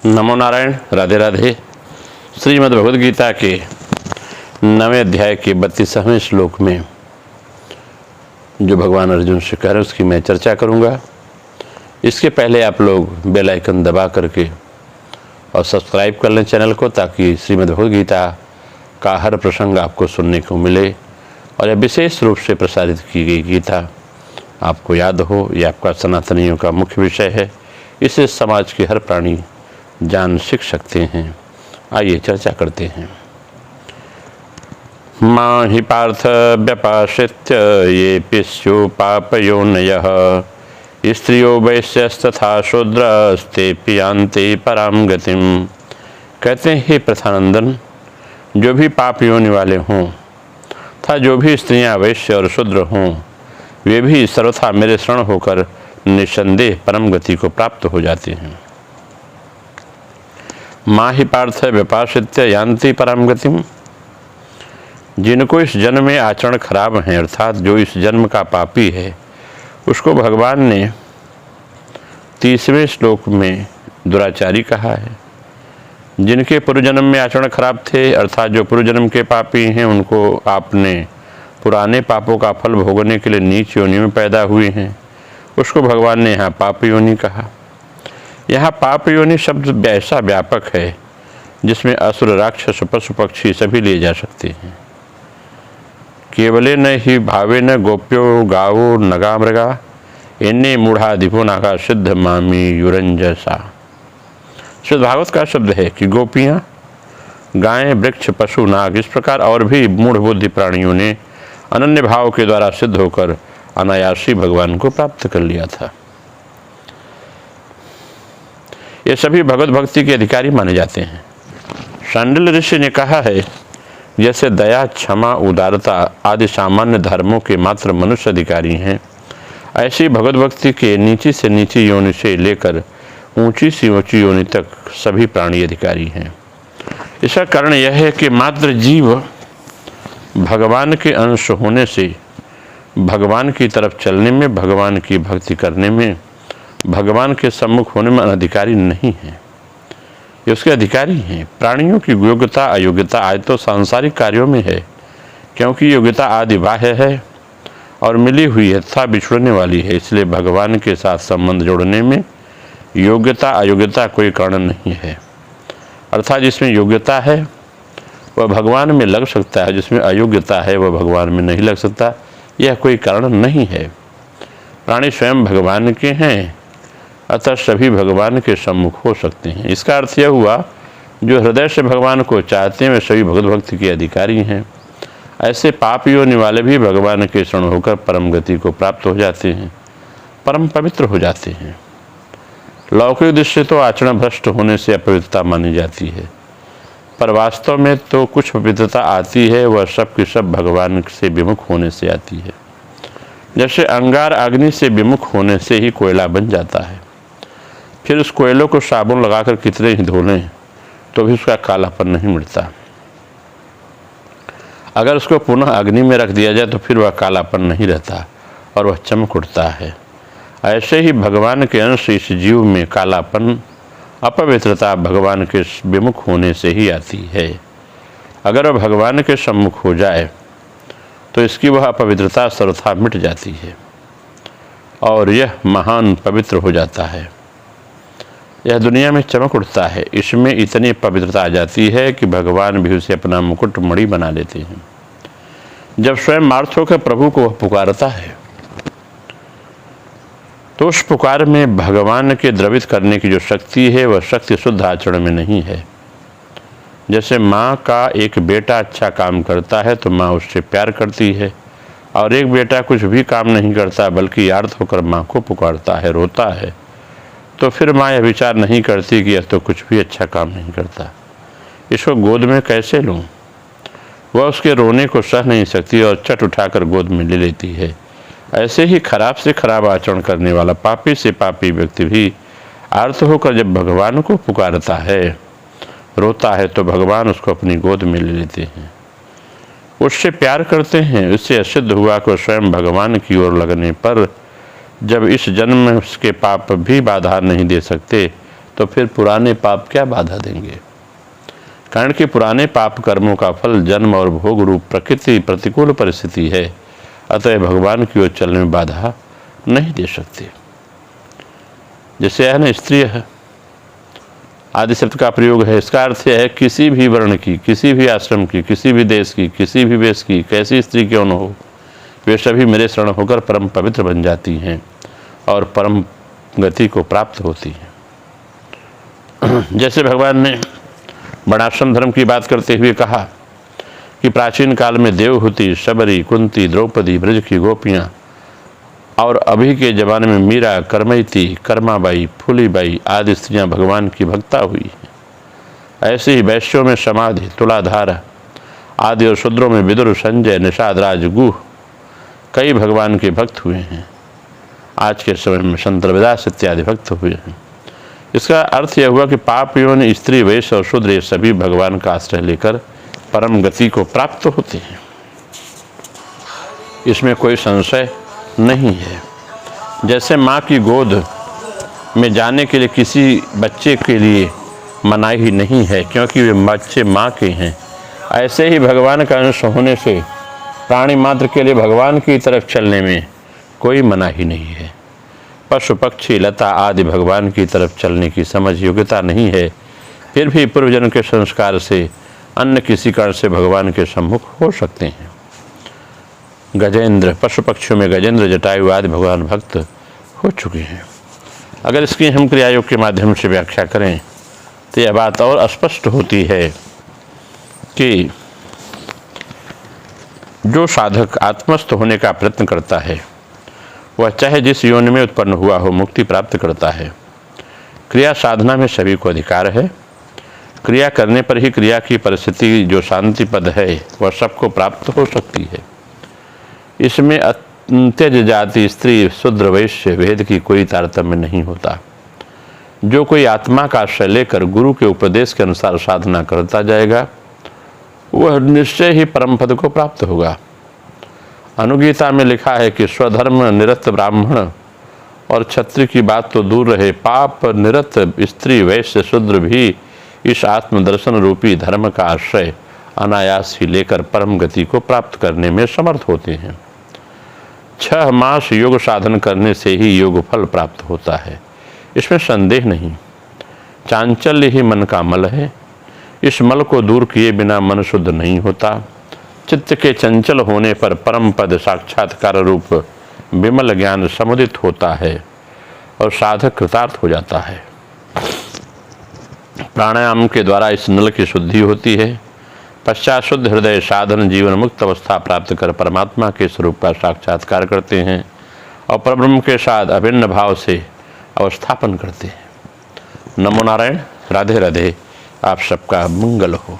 नमो नारायण। राधे राधे। श्रीमद् भगवद गीता के 9वें अध्याय के 32वें श्लोक में जो भगवान अर्जुन से कह रहे हैं उसकी मैं चर्चा करूंगा। इसके पहले आप लोग बेल आइकन दबा करके और सब्सक्राइब कर लें चैनल को, ताकि श्रीमद् भगवद गीता का हर प्रसंग आपको सुनने को मिले और यह विशेष रूप से प्रसारित की गई गीता आपको याद हो। यह आपका सनातनियों का मुख्य विषय है। इसे समाज के हर प्राणी जान सीख सकते हैं। आइए चर्चा करते हैं। मां हि पार्थ व्यपाश्रित्य ये पिस्यु पापयोनयः स्त्रियो वैश्यस्तथा शूद्रस्ते पियांते पराम गतिम। कहते हैं, हे प्रथानंदन, जो भी पाप योनि वाले हों तथा जो भी स्त्रियां वैश्य और शूद्र हों, वे भी सर्वथा मेरे शरण होकर निसंदेह परम गति को प्राप्त हो जाते हैं। मां हि पार्थ व्यपाश्रित्य यान्ति परम गतिम। जिनको इस जन्म में आचरण खराब है, अर्थात जो इस जन्म का पापी है, उसको भगवान ने 30वें श्लोक में दुराचारी कहा है। जिनके पूर्व जन्म में आचरण खराब थे, अर्थात जो पूर्व जन्म के पापी हैं, उनको आपने पुराने पापों का फल भोगने के लिए नीच योनि में पैदा हुए हैं, उसको भगवान ने यहाँ पाप योनि कहा। यहाँ पाप योनि शब्द ऐसा व्यापक है जिसमें असुर, राक्षस, पशु पक्षी सभी लिए जा सकते हैं। केवले न ही भावे न गोप्यो गावो नगा मृगा इन्ने मूढ़ाधिपो नागा सिद्ध मामी युरंजसा। शुद्ध भागवत का शब्द है कि गोपियाँ, गायें, वृक्ष, पशु, नाग, इस प्रकार और भी मूढ़ बुद्धि प्राणियों ने अनन्य भाव के द्वारा सिद्ध होकर अनायासी भगवान को प्राप्त कर लिया था। ये सभी भगवत भक्ति के अधिकारी माने जाते हैं। शांडिल्य ऋषि ने कहा है, जैसे दया, क्षमा, उदारता आदि सामान्य धर्मों के मात्र मनुष्य अधिकारी हैं, ऐसी भगवत भक्ति के नीची से नीची योनि से लेकर ऊंची से ऊंची योनि तक सभी प्राणी अधिकारी हैं। इसका कारण यह है कि मात्र जीव भगवान के अंश होने से भगवान की तरफ चलने में, भगवान की भक्ति करने में, भगवान के सम्मुख होने में अनधिकारी नहीं है। ये उसके अधिकारी हैं। प्राणियों की योग्यता अयोग्यता आदि तो सांसारिक कार्यों में है, क्योंकि योग्यता आदि बाह्य है और मिली हुई है तथा बिछुड़ने वाली है। इसलिए भगवान के साथ संबंध जोड़ने में योग्यता अयोग्यता कोई कारण नहीं है। अर्थात जिसमें योग्यता है वह भगवान में लग सकता है, जिसमें अयोग्यता है वह भगवान में नहीं लग सकता। यह कोई कारण नहीं है। प्राणी स्वयं भगवान के हैं, अतः सभी भगवान के सम्मुख हो सकते हैं। इसका अर्थ यह हुआ, जो हृदय से भगवान को चाहते हैं वे सभी भगवत भक्ति के अधिकारी हैं। ऐसे पाप योनि वाले भी भगवान के शरण होकर परम गति को प्राप्त हो जाते हैं, परम पवित्र हो जाते हैं। लौकिक दृष्टि तो आचरण भ्रष्ट होने से अपवित्रता मानी जाती है, पर वास्तव में तो कुछ पवित्रता आती है, वह सब की सब भगवान से विमुख होने से आती है। जैसे अंगार अग्नि से विमुख होने से ही कोयला बन जाता है, फिर उस कोयलों को साबुन लगाकर कितने ही धो लें तो भी उसका कालापन नहीं मिटता। अगर उसको पुनः अग्नि में रख दिया जाए तो फिर वह कालापन नहीं रहता और वह चमक उठता है। ऐसे ही भगवान के अंश इस जीव में कालापन, अपवित्रता भगवान के विमुख होने से ही आती है। अगर वह भगवान के सम्मुख हो जाए तो इसकी वह अपवित्रता सर्वथा मिट जाती है और यह महान पवित्र हो जाता है। यह दुनिया में चमक उठता है। इसमें इतनी पवित्रता आ जाती है कि भगवान भी उसे अपना मुकुट मणि बना लेते हैं। जब स्वयं आर्त होकर प्रभु को वह पुकारता है तो उस पुकार में भगवान के द्रवित करने की जो शक्ति है, वह शक्ति शुद्ध आचरण में नहीं है। जैसे माँ का एक बेटा अच्छा काम करता है तो माँ उससे प्यार करती है, और एक बेटा कुछ भी काम नहीं करता बल्कि आर्त होकर माँ को पुकारता है, रोता है, तो फिर माँ यह विचार नहीं करती कि यह तो कुछ भी अच्छा काम नहीं करता, इसको गोद में कैसे लूँ। वह उसके रोने को सह नहीं सकती और चट उठाकर गोद में ले लेती है। ऐसे ही खराब से खराब आचरण करने वाला पापी से पापी व्यक्ति भी आर्त होकर जब भगवान को पुकारता है, रोता है, तो भगवान उसको अपनी गोद में ले लेते हैं, उससे प्यार करते हैं। उससे सिद्ध हुआ कि स्वयं भगवान की ओर लगने पर जब इस जन्म में उसके पाप भी बाधा नहीं दे सकते, तो फिर पुराने पाप क्या बाधा देंगे। कारण कि पुराने पाप कर्मों का फल जन्म और भोग रूप प्रकृति प्रतिकूल परिस्थिति है, अतः भगवान की ओर चलने में बाधा नहीं दे सकते। जैसे है ना, स्त्री है, आदि शब्द का प्रयोग है, इसका अर्थ है किसी भी वर्ण की, किसी भी आश्रम की, किसी भी देश की, किसी भी वेश की, कैसी स्त्री क्यों न हो, वे सभी मेरे शरण होकर परम पवित्र बन जाती हैं और परम गति को प्राप्त होती हैं। जैसे भगवान ने वर्णाश्रम धर्म की बात करते हुए कहा कि प्राचीन काल में देवहूति, शबरी, कुंती, द्रौपदी, ब्रज की गोपियाँ और अभी के ज़माने में मीरा, करमैती, कर्माबाई, फूलीबाई आदि स्त्रियाँ भगवान की भक्ता हुई हैं। ऐसे ही वैश्यों में समाधि, तुलाधार आदि और शूद्रों में विदुर, संजय, निषाद, राज, गुह कई भगवान के भक्त हुए हैं। आज के समय में संत रविदास इत्यादि भक्त हुए हैं। इसका अर्थ यह हुआ कि पाप योनि, स्त्री, वैश्य और शूद्र सभी भगवान का आश्रय लेकर परम गति को प्राप्त होते हैं, इसमें कोई संशय नहीं है। जैसे माँ की गोद में जाने के लिए किसी बच्चे के लिए मनाही नहीं है क्योंकि वे बच्चे माँ के हैं, ऐसे ही भगवान का अंश होने से प्राणी मात्र के लिए भगवान की तरफ चलने में कोई मनाही नहीं है। पशु, पक्षी, लता आदि भगवान की तरफ चलने की समझ योग्यता नहीं है, फिर भी पूर्वजन्म के संस्कार से अन्य किसी कारण से भगवान के सम्मुख हो सकते हैं। गजेंद्र, पशु पक्षियों में गजेंद्र, जटायु आदि भगवान भक्त हो चुके हैं। अगर इसकी हम क्रियायोग के माध्यम से व्याख्या करें तो यह बात और स्पष्ट होती है कि जो साधक आत्मस्थ होने का प्रयत्न करता है वह चाहे जिस योनि में उत्पन्न हुआ हो मुक्ति प्राप्त करता है। क्रिया साधना में सभी को अधिकार है। क्रिया करने पर ही क्रिया की परिस्थिति जो शांति पद है वह सबको प्राप्त हो सकती है। इसमें अंत्यज जाति, स्त्री, शूद्र, वैश्य भेद की कोई तारतम्य नहीं होता। जो कोई आत्मा का आश्रय लेकर गुरु के उपदेश के अनुसार साधना करता जाएगा वह निश्चय ही परम पद को प्राप्त होगा। अनुगीता में लिखा है कि स्वधर्म निरत ब्राह्मण और क्षत्रिय की बात तो दूर रहे, पाप निरत स्त्री, वैश्य, शूद्र भी इस आत्मदर्शन रूपी धर्म का आश्रय अनायास ही लेकर परम गति को प्राप्त करने में समर्थ होते हैं। 6 मास योग साधन करने से ही योग फल प्राप्त होता है, इसमें संदेह नहीं। चांचल्य ही मन का मल है, इस मल को दूर किए बिना मन शुद्ध नहीं होता। चित्त के चंचल होने पर परम पद साक्षात्कार रूप विमल ज्ञान समुदित होता है और साधक कृतार्थ हो जाता है। प्राणायाम के द्वारा इस नल की शुद्धि होती है। पश्चात शुद्ध हृदय साधन जीवन मुक्त अवस्था प्राप्त कर परमात्मा के स्वरूप का साक्षात्कार करते हैं और परब्रह्म के साथ अभिन्न भाव से अवस्थापन करते हैं। नमो नारायण। राधे राधे। आप सबका मंगल हो।